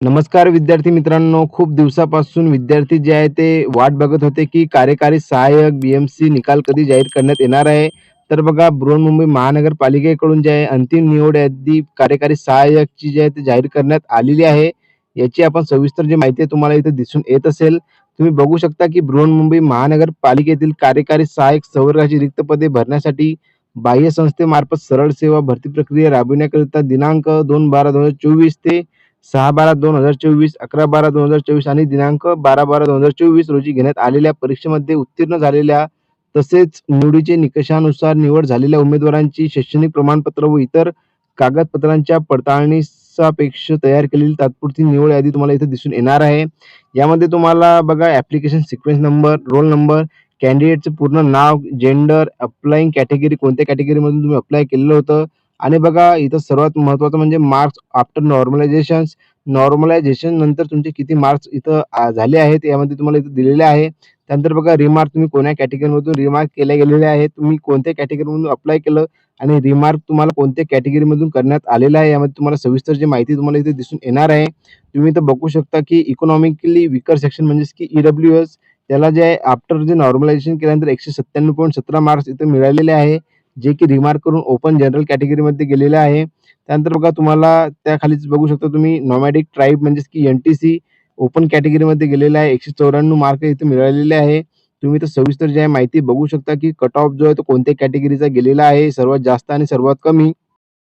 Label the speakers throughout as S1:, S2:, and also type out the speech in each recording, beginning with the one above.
S1: नमस्कार विद्यार्थी मित्रांनो, खूप दिवसापासून विद्यार्थी जे आहे ते वाट बघत होते, की कार्यकारी सहाय्यक बी निकाल कधी जाहीर करण्यात येणार आहे. तर बघा बृहन्मुंबई महानगरपालिकेकडून जे आहे अंतिम निवड यादी कार्यकारी सहाय्यकची जी आहे ती जाहीर करण्यात आलेली आहे. याची आपण सविस्तर जी माहिती आहे तुम्हाला इथे दिसून येत असेल. तुम्ही बघू शकता, की बृहन्मुंबई महानगरपालिकेतील कार्यकारी सहाय्यक संवर्गाची रिक्त पदे भरण्यासाठी बाह्य संस्थेमार्फत सरळ सेवा भरती प्रक्रिया राबविण्याकरिता दिनांक 2/12/2024 ते 6/12/2024, 11/12/2024 आणि दिनांक 12/12/2024 रोजी घेण्यात आलेल्या परीक्षेमध्ये उत्तीर्ण झालेल्या तसेच निवडीचे निकषानुसार निवड झालेल्या उमेदवारांची शैक्षणिक प्रमाणपत्र व इतर कागदपत्रांच्या पडताळणीसापेक्ष तयार केलेली तात्पुरती निवड यादी तुम्हाला इथे दिसून येणार आहे. यामध्ये तुम्हाला बघा application sequence number, roll number, कॅन्डिडेटचं पूर्ण नाव, जेंडर, अप्लाइंग कॅटेगरी कोणत्या कॅटेगरीमधून तुम्ही अप्लाय केलेलं होतं आणि बघा इथं सर्वात महत्त्वाचं म्हणजे मार्क्स आफ्टर नॉर्मलायझेशन्स. नॉर्मलायझेशन नंतर तुमचे किती मार्क्स इथं झाले आहेत यामध्ये तुम्हाला इथं दिलेले आहे. त्यानंतर बघा रिमार्क तुम्ही कोण्या कॅटेगरीमधून रिमार्क केले गेलेले आहेत. तुम्ही कोणत्या कॅटेगरीमधून अप्लाय केलं आणि रिमार्क तुम्हाला कोणत्या कॅटेगरीमधून करण्यात आलेला आहे यामध्ये तुम्हाला सविस्तर जी माहिती तुम्हाला इथे दिसून येणार आहे. तुम्ही इथं बघू शकता की इकॉनॉमिकली वीकर सेक्शन म्हणजेच की ई-डब्ल्यू-एस त्याला जे आहे आफ्टर जे नॉर्मलायझेशन केल्यानंतर 197.17 मार्क्स इथे मिळालेले आहे. जे की रिमार्क करून ओपन जनरल कॅटेगरीमध्ये गेलेले आहे. त्यानंतर बघा तुम्हाला त्याखालीच बघू शकता तुम्ही नॉमॅडिक ट्राइब म्हणजेच की एन-टी-सी ओपन कॅटेगरीमध्ये गेलेला आहे. 194 मार्क इथे मिळालेले आहे. तुम्ही इथं सविस्तर जी आहे माहिती बघू शकता की कट ऑफ जो आहे तो कोणत्या कॅटेगरीचा गेलेला आहे, सर्वात जास्त आणि सर्वात कमी.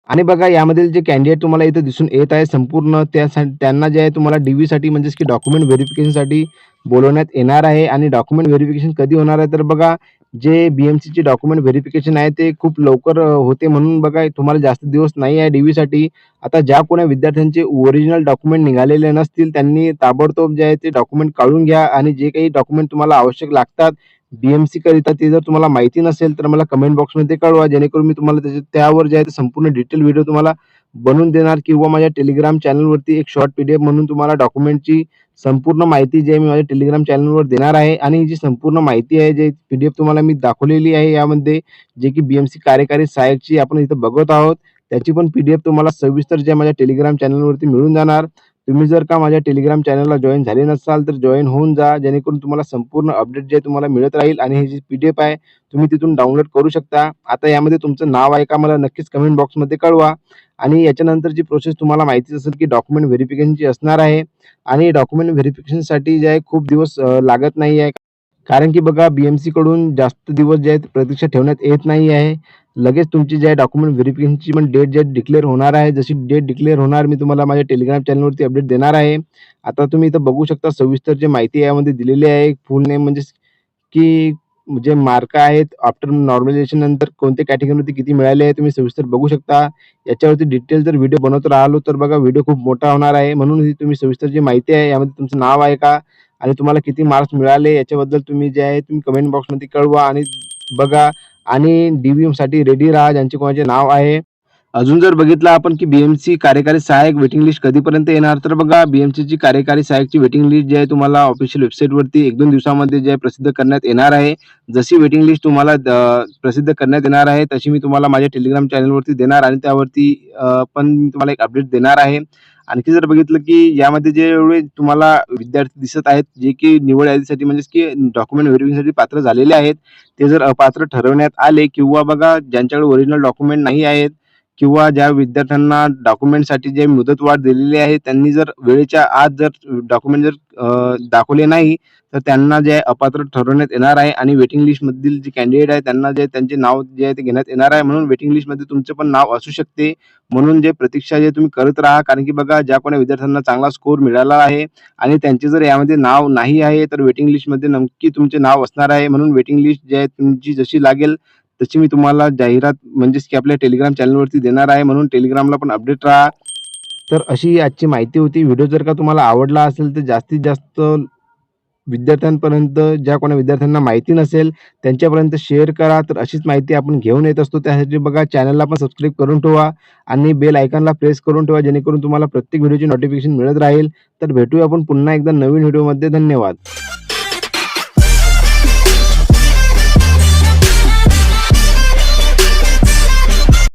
S1: आणि बघा यामधील जे कॅन्डिडेट तुम्हाला इथे दिसून येत आहे संपूर्ण त्यांना जे आहे तुम्हाला डी-व्हीसाठी म्हणजेच की डॉक्युमेंट व्हेरिफिकेशनसाठी बोलवण्यात येणार आहे आणि डॉक्युमेंट व्हेरिफिकेशन कधी होणार आहे तर बघा जे बी-एम-सीचे डॉक्युमेंट व्हेरिफिकेशन आहे ते खूप लवकर होते म्हणून बघा तुम्हाला जास्त दिवस नाही आहे डी-व्हीसाठी. आता ज्या कोण्या विद्यार्थ्यांचे ओरिजिनल डॉक्युमेंट निघालेले नसतील त्यांनी ताबडतोब जे आहे ते डॉक्युमेंट काढून घ्या आणि जे काही डॉक्युमेंट तुम्हाला आवश्यक लागतात बी-एम-सी करिता ते जर तुम्हाला माहिती नसेल तर मला कमेंट बॉक्समध्ये कळवा जेणेकरून मी तुम्हाला त्यावर जे आहे ते संपूर्ण डिटेल व्हिडिओ तुम्हाला बनवून देणार किंवा माझ्या टेलिग्राम चॅनलवरती एक शॉर्ट पी-डी-एफ म्हणून तुम्हाला डॉक्युमेंटची संपूर्ण माहिती जी आहे मी माझ्या टेलिग्राम चॅनलवर देणार आहे आणि जी संपूर्ण माहिती आहे जे पी-डी-एफ तुम्हाला मी दाखवलेली आहे यामध्ये जे की बी-एम-सी कार्यकारी सहाय्यकची आपण इथं बघत आहोत त्याची पण पी-डी-एफ तुम्हाला सविस्तर जे माझ्या टेलिग्राम चॅनलवरती मिळून जाणार. तुम्ही जर का माझ्या टेलिग्राम चॅनलला जॉइन झाले नसाल तर जॉइन होऊन जा जेणेकरून तुम्हाला संपूर्ण अपडेट जे तुम्हाला मिळत राहील आणि ही जी पी-डी-एफ आहे तुम्ही तिथून डाउनलोड करू शकता. आता यामध्ये तुमचं नाव आहे का मला नक्कीच कमेंट बॉक्समध्ये कळवा आणि याच्यानंतरची प्रोसेस तुम्हाला माहितीच असेल की डॉक्युमेंट व्हेरिफिकेशनची असणार आहे आणि डॉक्युमेंट व्हेरिफिकेशनसाठी जे आहे खूप दिवस लागत नाही आहे. कारण की बघा बी-एम-सी कडून जास्त दिवस जे आहेत प्रतीक्षा ठेवण्यात येत नाही आहे. लगेच तुमची जी आहे डॉक्युमेंट व्हेरिफिकेशनची पण डेट जे डिक्लेअर होणार आहे. जशी डेट डिक्लेअर होणार मी तुम्हाला माझ्या टेलिग्राम चॅनलवरती अपडेट देणार आहे. आता तुम्ही इथं बघू शकता सविस्तर जी माहिती यामध्ये दिलेली आहे. फुल नेम म्हणजे की जे मार्क आहेत आफ्टर नॉर्मलायझेशन नंतर कोणत्या कॅटेगरीमध्ये किती मिळाले आहे तुम्ही सविस्तर बघू शकता. याच्यावरती डिटेल जर व्हिडिओ बनवत राहिलो तर बघा व्हिडिओ खूप मोठा होणार आहे. म्हणून ही तुम्ही सविस्तर जी माहिती आहे यामध्ये तुमचं नाव आहे का आणि तुम्हाला किती मार्क्स मिळाले याच्याबद्दल तुम्ही जे आहे तुम्ही कमेंट बॉक्समध्ये कळवा आणि बघा आणि डी-व्हीसाठी रेडी राहा ज्यांचे कोणाचे नाव आहे. अजून जर बघितलं आपण की बी-एम-सी कार्यकारी सहाय्यक वेटिंग लिस्ट कधीपर्यंत येणार तर बघा बी-एम-सीची कार्यकारी सहाय्यकची वेटिंग लिस्ट जी आहे तुम्हाला ऑफिशियल वेबसाईटवरती 1-2 दिवसामध्ये जे आहे प्रसिद्ध करण्यात येणार आहे. जशी वेटिंग लिस्ट तुम्हाला प्रसिद्ध करण्यात येणार आहे तशी मी तुम्हाला माझ्या टेलिग्राम चॅनलवरती देणार आणि त्यावरती पण मी तुम्हाला एक अपडेट देणार आहे. आणखी जर बघितलं की यामध्ये जेवढे तुम्हाला विद्यार्थी दिसत आहेत जे की निवड यादीसाठी म्हणजेच की डॉक्युमेंट व्हेरिफिकेशनसाठी पात्र झालेले आहेत ते जर अपात्र ठरवण्यात आले किंवा बघा ज्यांच्याकडे ओरिजिनल डॉक्युमेंट नाही आहेत किंवा ज्या विद्यार्थ्यांना डॉक्युमेंटसाठी जे मुदतवाढ दिलेली आहे त्यांनी जर वेळेच्या आत जर डॉक्युमेंट जर दाखवले नाही तर त्यांना जे आहे अपात्र ठरवण्यात येणार आहे आणि वेटिंग लिस्टमधील जे कॅन्डिडेट आहे त्यांना जे त्यांचे नाव जे आहे ते घेण्यात येणार आहे. म्हणून वेटिंग लिस्टमध्ये तुमचं पण नाव असू शकते. म्हणून जे प्रतीक्षा जे तुम्ही करत राहा कारण की बघा ज्या कोणी विद्यार्थ्यांना चांगला स्कोर मिळाला आहे आणि त्यांचे जर यामध्ये नाव नाही आहे तर वेटिंग लिस्टमध्ये नक्की तुमचे नाव असणार आहे. म्हणून वेटिंग लिस्ट जी आहे तुमची जशी लागेल तशी मी तुम्हाला जाहिरात म्हणजेच की आपल्या टेलिग्राम चॅनलवरती देणार आहे. म्हणून टेलिग्रामला पण अपडेट राहा. तर अशी आजची माहिती होती. व्हिडिओ जर का तुम्हाला आवडला असेल तर जास्तीत जास्त विद्यार्थ्यांपर्यंत ज्या कोणा विद्यार्थ्यांना माहिती नसेल त्यांच्यापर्यंत शेअर करा. तर अशीच माहिती आपण घेऊन येत असतो. त्यासाठी बघा चॅनलला पण सबस्क्राईब करून ठेवा आणि बेल आयकॉनला प्रेस करून ठेवा जेणेकरून तुम्हाला प्रत्येक व्हिडिओची नोटिफिकेशन मिळत राहील. तर भेटूया आपण पुन्हा एकदा नवीन व्हिडिओमध्ये. धन्यवाद.